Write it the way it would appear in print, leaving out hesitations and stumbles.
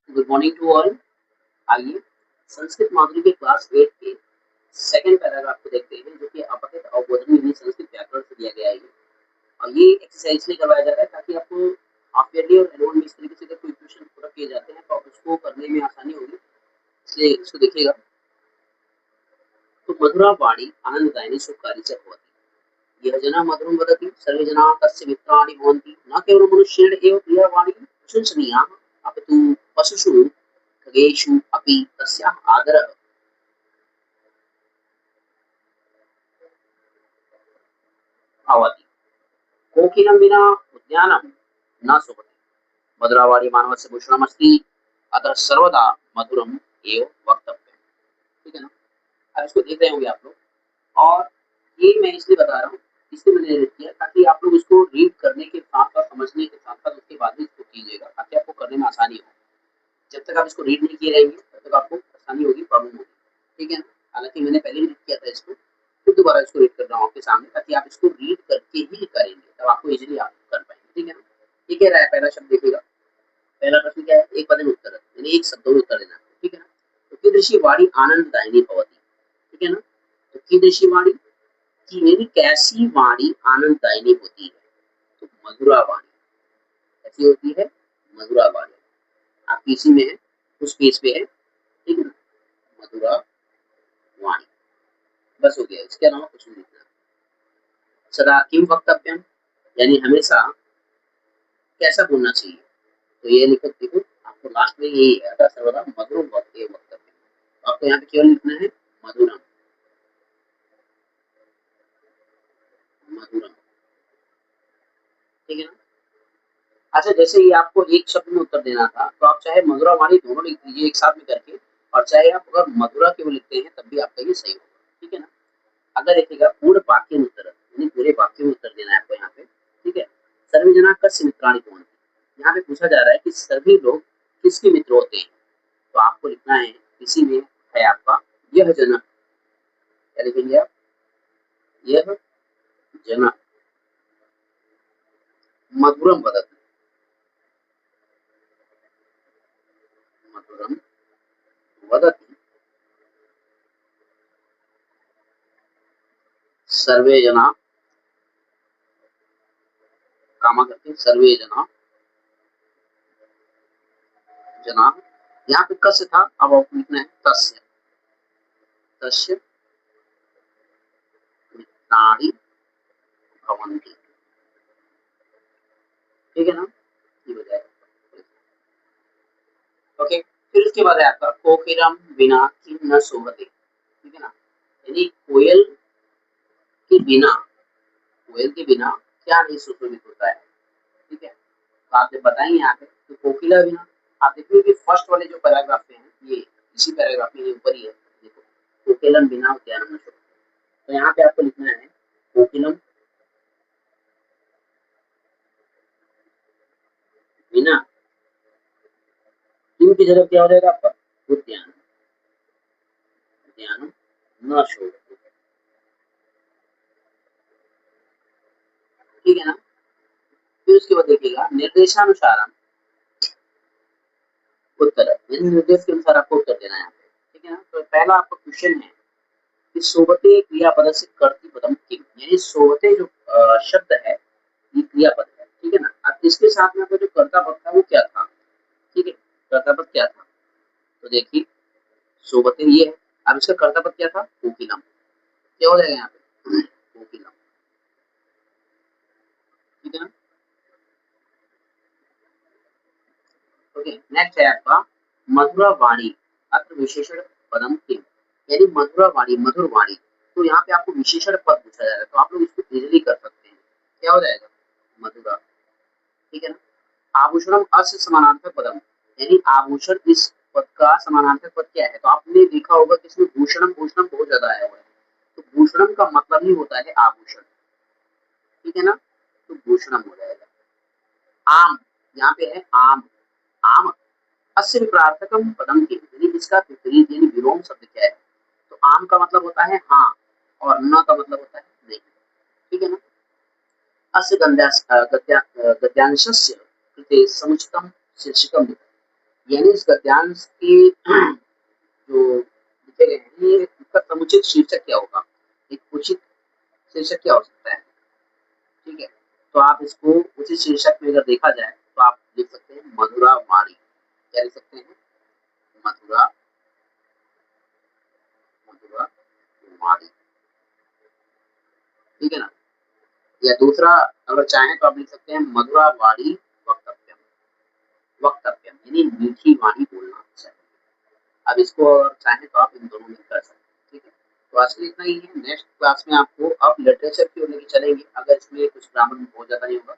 Good morning to all. आइए संस्कृत माधुरी के class 8 के सेकंड पैराग्राफ को देखते हैं, जो कि अपठित अवबोधन यानी संस्कृत व्याकरण से दिया गया है। और ये एक्सरसाइज इसलिए करवाया जा रहा है ताकि आपको हाफ ईयरली और एनुअल में इस तरीके से अगर कोई क्वेश्चन पूरा किए जाते हैं तो आप उसको करने में आसानी होगी। इसलिए इसको देखिएगा। तो मधुरा वाणी आनंददायिनी सुखकारी च भवति। यह जना मधुरं वदति सर्वे जनाः तस्य मित्राणि भवन्ति। न केवलं मनुष्येण एव प्रिया वाणी प्रशंसनीया, अपितु पशुषु खगेषु अपि तस्याः आदरः भवति। कोकिलं विना उद्यानं न शोभते। मधुरावाणी मानवस्य भूषणमस्ति, अतः सर्वदा मधुरम एव वक्तव्य। ठीक है ना। अब इसको देख रहे होंगे आप लोग। और ये मैं इसलिए बता रहा हूँ, इसलिए मैंने edit किया ताकि आप लोग इसको रीड करने के साथ साथ, समझने के साथ साथ उसके बाद भी इसको कीजिएगा ताकि आपको करने में आसानी हो। जब तक आप इसको रीड नहीं किए रहेंगे तब तक आपको आसानी होगी, प्रॉब्लम होगी। ठीक है ना। हालांकि मैंने पहले भी रीड किया था इसको, फिर दोबारा इसको रीड कर रहा हूँ आपके सामने ताकि आप इसको रीड करके ही करेंगे, तब आपको इजीली आप कर पाएंगे। ठीक है ना। ये कह रहा है, पहला शब्द देखिएगा। पहला प्रश्न क्या है? एक पद में उत्तर, यानी एक शब्दों में उत्तर देना है। ठीक है ना। तो कीदृशी वाणी आनंददायिनी भवति। ठीक है ना। तो कीदृशी वाणी की यानी कैसी वाणी आनंददायिनी होती है। तो मधुरा वाणी कैसी होती है? मधुरा वाणी। आपकी इसी में है, उस पेज पे है। ठीक है ना। मधुरा वाणी, बस हो गया, इसके अलावा कुछ नहीं लिखना। सदा किम वक्तव्यम, यानी हमेशा कैसा बोलना चाहिए। तो ये लिखो, देखो आपको लास्ट में यही है, अतः सर्वदा मधुरम वक्तव्य। आपको यहाँ पे केवल लिखना है मधुरम, मधुरम। ठीक है ना। अच्छा, जैसे ये आपको एक शब्द में उत्तर देना था तो आप चाहे मधुरा वाणी दोनों लिख दीजिए एक साथ में करके, और चाहे आप अगर मधुरा केवल लिखते हैं तब भी आपका ये सही होगा। ठीक है ना। अगर देखिएगा पूर्ण वाक्य में उत्तर, यानी पूरे वाक्य में उत्तर देना है आपको यहाँ पे। ठीक है। सर्वे जना कस्य मित्राणि भवन्ति। यहाँ पे पूछा जा रहा है कि सभी लोग किसके मित्र होते हैं। तो आपको लिखना है, इसी में है आपका यह जना। क्या लिखेंगे आप? यह जना मधुरम वदति। मधुरम वदति सर्वे जना, कामा करके सर्वे जना, जना। यहाँ पे कस्य था, अब आपको लिखना है तस्य, तस्य मित्राणि भवन्ति। ठीक है ना। ये हो जाएगा। ओके। फिर उसके बाद है आपका कोकिलम बिना किम न शोभते। ठीक है ना। यानी कोयल के बिना, कोयल के बिना क्या नहीं सुशोभित होता है। ठीक है। तो आप जब बताएंगे यहाँ पे तो कोकिला बिना, आप देखिए कि फर्स्ट वाले जो पैराग्राफ में है, ये इसी पैराग्राफ में ऊपर ही है, देखो कोकिलम बिना उद्यानम न शोभते। तो यहाँ पे आपको लिखना है कोकिलम बिना, किम की जगह क्या हो जाएगा आपका? उद्यान, उद्यानम न शोभते। ठीक है ना। फिर उसके बाद देखिएगा निर्देशानुसार उत्तर, यानी निर्देश के अनुसार आपको उत्तर देना है यहाँ पे। ठीक है ना। तो पहला आपका क्वेश्चन है कि सोबते क्रियापद से कर्ती पदम किम, यानी सोबते जो शब्द है ये क्रियापद है। ठीक है ना। अब इसके साथ में आपका जो कर्ता पद था वो क्या था? ठीक है। कर्ता पद क्या था? तो देखिए सोबते ये है। अब इसका कर्ता पद क्या था? कोकिलम। क्या हो जाएगा यहाँ पे? कोकिलम। ठीक है ना। ओके। नेक्स्ट है आपका मधुरा वाणी, अत्र विशेषण पदम किम, यानी मधुरा वाणी, मधुर वाणी। तो यहाँ पे आपको विशेषण पद पूछा जा रहा है, तो आप लोग इसको इजीली कर सकते हैं। क्या हो जाएगा? मधुरा। ठीक है ना। आभूषणम अस्य समानार्थक पदम, यानी आभूषण इस पद का समानार्थक पद क्या है? तो आपने देखा होगा कि इसमें भूषणम, भूषणम बहुत ज्यादा आया हुआ है। तो भूषणम का मतलब ही होता है आभूषण। ठीक है ना। तो भूषणम हो जाएगा। आम, यहाँ पे है आम, आम अस्य विपरीतकम पदम के, यानी इसका विपरीत यानी विलोम शब्द क्या है? तो आम का मतलब होता है हाँ, और न का मतलब होता है नहीं। ठीक है ना। अस्य गद्यांशस्य कृते समुचितम शीर्षकम, यानी इस गद्यांश की जो लिखे गए हैं ये इसका समुचित शीर्षक क्या होगा, एक उचित शीर्षक क्या हो सकता है। ठीक है, तो आप इसको उचित शीर्षक में अगर देखा जाए तो आप लिख सकते हैं मधुरा वाणी। क्या लिख सकते हैं, मधुरा, मधुरा वाणी। ठीक है ना। या दूसरा अगर चाहें तो आप लिख सकते हैं मधुरा वाणी वक्तव्यम। वक्तव्यम यानी मीठी वाणी बोलना चाहिए। अब इसको अगर चाहें तो आप इन दोनों में कर सकते हैं। ठीक है, तो आज के लिए इतना ही है। नेक्स्ट क्लास में आपको अब लिटरेचर की ओर लेके चलेंगे, अगर इसमें कुछ ग्रामर बहुत ज्यादा नहीं होगा